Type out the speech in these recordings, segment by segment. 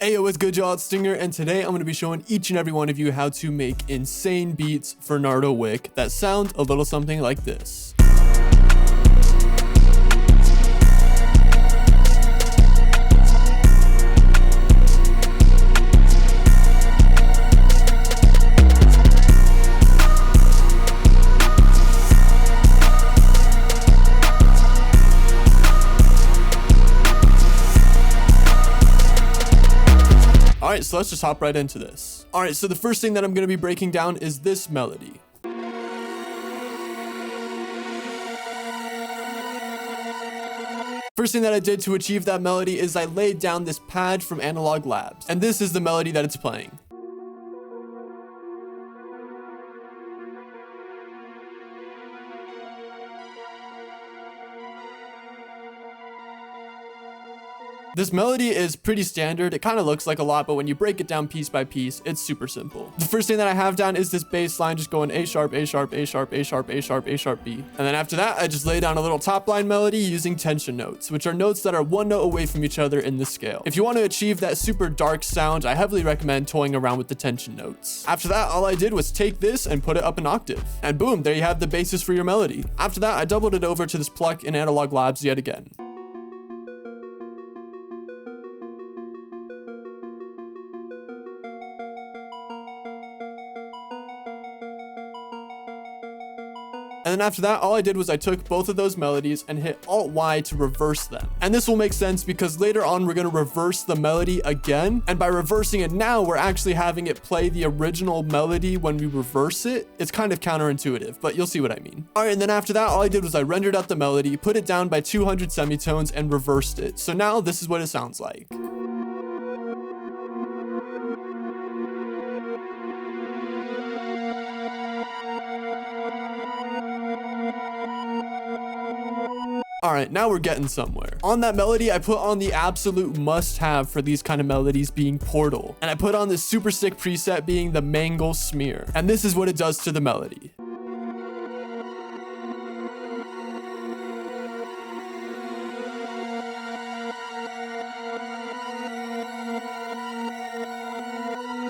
Hey, what's good, y'all? It's Stinger, and today I'm going to be showing each and every one of you how to make insane beats for Nardo Wick that sound a little something like this. Alright, so let's just hop right into this. Alright, so the first thing that I'm going to be breaking down is this melody. First thing that I did to achieve that melody is I laid down this pad from Analog Labs, and this is the melody that it's playing. This melody is pretty standard. It kind of looks like a lot, but when you break it down piece by piece, it's super simple. The first thing that I have down is this bass line just going A sharp, A sharp, A sharp, A sharp, A sharp, A sharp, B. And then after that, I just lay down a little top line melody using tension notes, which are notes that are one note away from each other in the scale. If you want to achieve that super dark sound, I heavily recommend toying around with the tension notes. After that, all I did was take this and put it up an octave. And boom, there you have the basis for your melody. After that, I doubled it over to this pluck in Analog Labs yet again. And then after that, all I did was I took both of those melodies and hit Alt-Y to reverse them. And this will make sense because later on, we're going to reverse the melody again. And by reversing it now, we're actually having it play the original melody when we reverse it. It's kind of counterintuitive, but you'll see what I mean. All right, and then after that, all I did was I rendered out the melody, put it down by 200 semitones, and reversed it. So now this is what it sounds like. Alright, now we're getting somewhere. On that melody, I put on the absolute must-have for these kind of melodies being Portal. And I put on this super sick preset being the Mangle Smear. And this is what it does to the melody.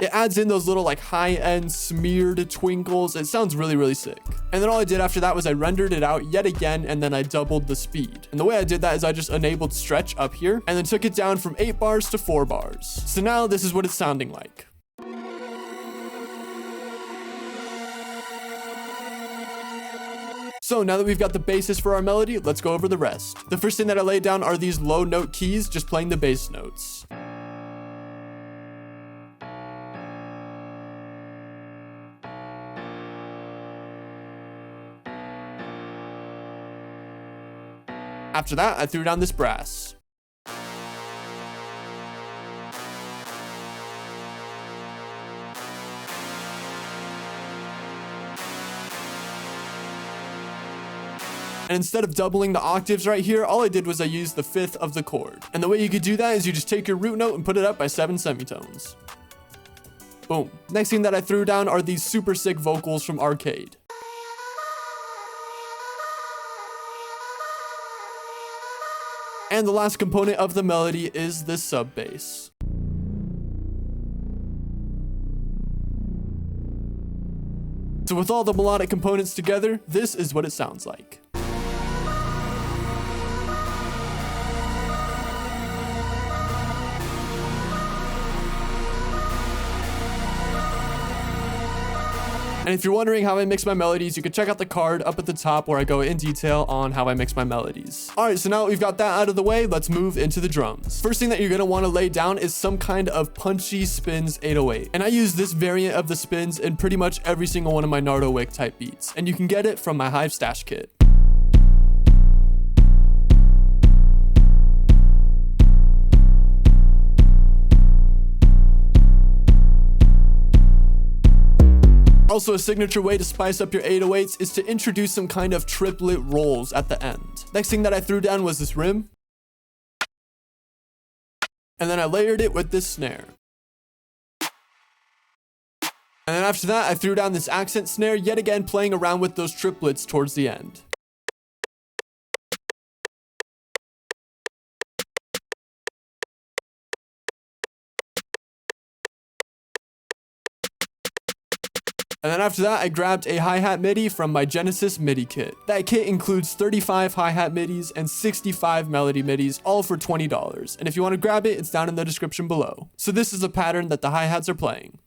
It adds in those little like high-end smeared twinkles. It sounds really, really sick. And then all I did after that was I rendered it out yet again, and then I doubled the speed. And the way I did that is I just enabled stretch up here and then took it down from 8 bars to 4 bars. So now this is what it's sounding like. So now that we've got the basis for our melody, let's go over the rest. The first thing that I laid down are these low note keys, just playing the bass notes. After that, I threw down this brass. And instead of doubling the octaves right here, all I did was I used the 5th of the chord. And the way you could do that is you just take your root note and put it up by 7 semitones. Boom. Next thing that I threw down are these super sick vocals from Arcade. And the last component of the melody is this sub bass. So with all the melodic components together, this is what it sounds like. And if you're wondering how I mix my melodies, you can check out the card up at the top where I go in detail on how I mix my melodies. All right, so now that we've got that out of the way, let's move into the drums. First thing that you're gonna wanna lay down is some kind of punchy spins 808. And I use this variant of the spins in pretty much every single one of my Nardo Wick type beats. And you can get it from my Hive stash kit. Also, a signature way to spice up your 808s is to introduce some kind of triplet rolls at the end. Next thing that I threw down was this rim. And then I layered it with this snare. And then after that, I threw down this accent snare, yet again playing around with those triplets towards the end. And then after that, I grabbed a hi-hat MIDI from my Genesis MIDI kit. That kit includes 35 hi-hat MIDIs and 65 melody MIDIs, all for $20. And if you want to grab it, it's down in the description below. So this is a pattern that the hi-hats are playing.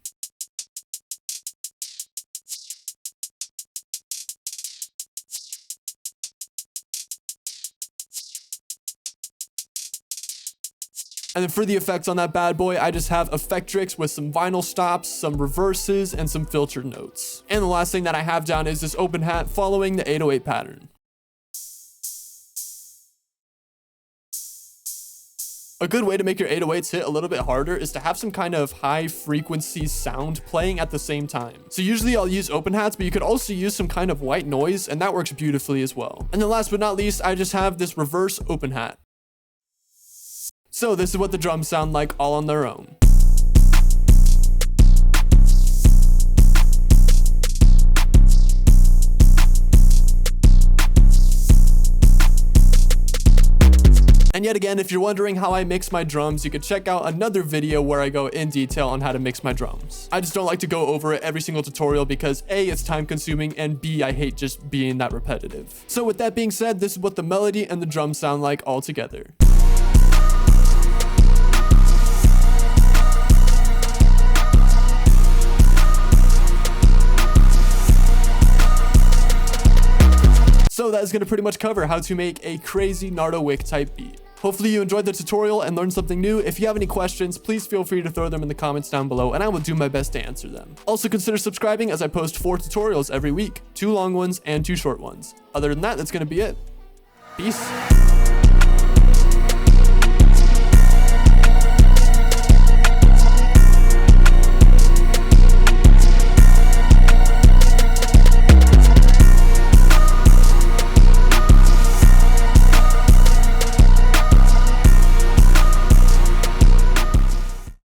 And then for the effects on that bad boy, I just have Effectrix with some vinyl stops, some reverses, and some filtered notes. And the last thing that I have down is this open hat following the 808 pattern. A good way to make your 808s hit a little bit harder is to have some kind of high frequency sound playing at the same time. So usually I'll use open hats, but you could also use some kind of white noise, and that works beautifully as well. And then last but not least, I just have this reverse open hat. So this is what the drums sound like all on their own. And yet again, if you're wondering how I mix my drums, you could check out another video where I go in detail on how to mix my drums. I just don't like to go over it every single tutorial because A, it's time consuming, and B, I hate just being that repetitive. So with that being said, this is what the melody and the drums sound like all together. So that is going to pretty much cover how to make a crazy Nardo Wick type beat. Hopefully you enjoyed the tutorial and learned something new. If you have any questions, please feel free to throw them in the comments down below and I will do my best to answer them. Also consider subscribing as I post 4 tutorials every week, 2 long ones and 2 short ones. Other than that, that's going to be it. Peace.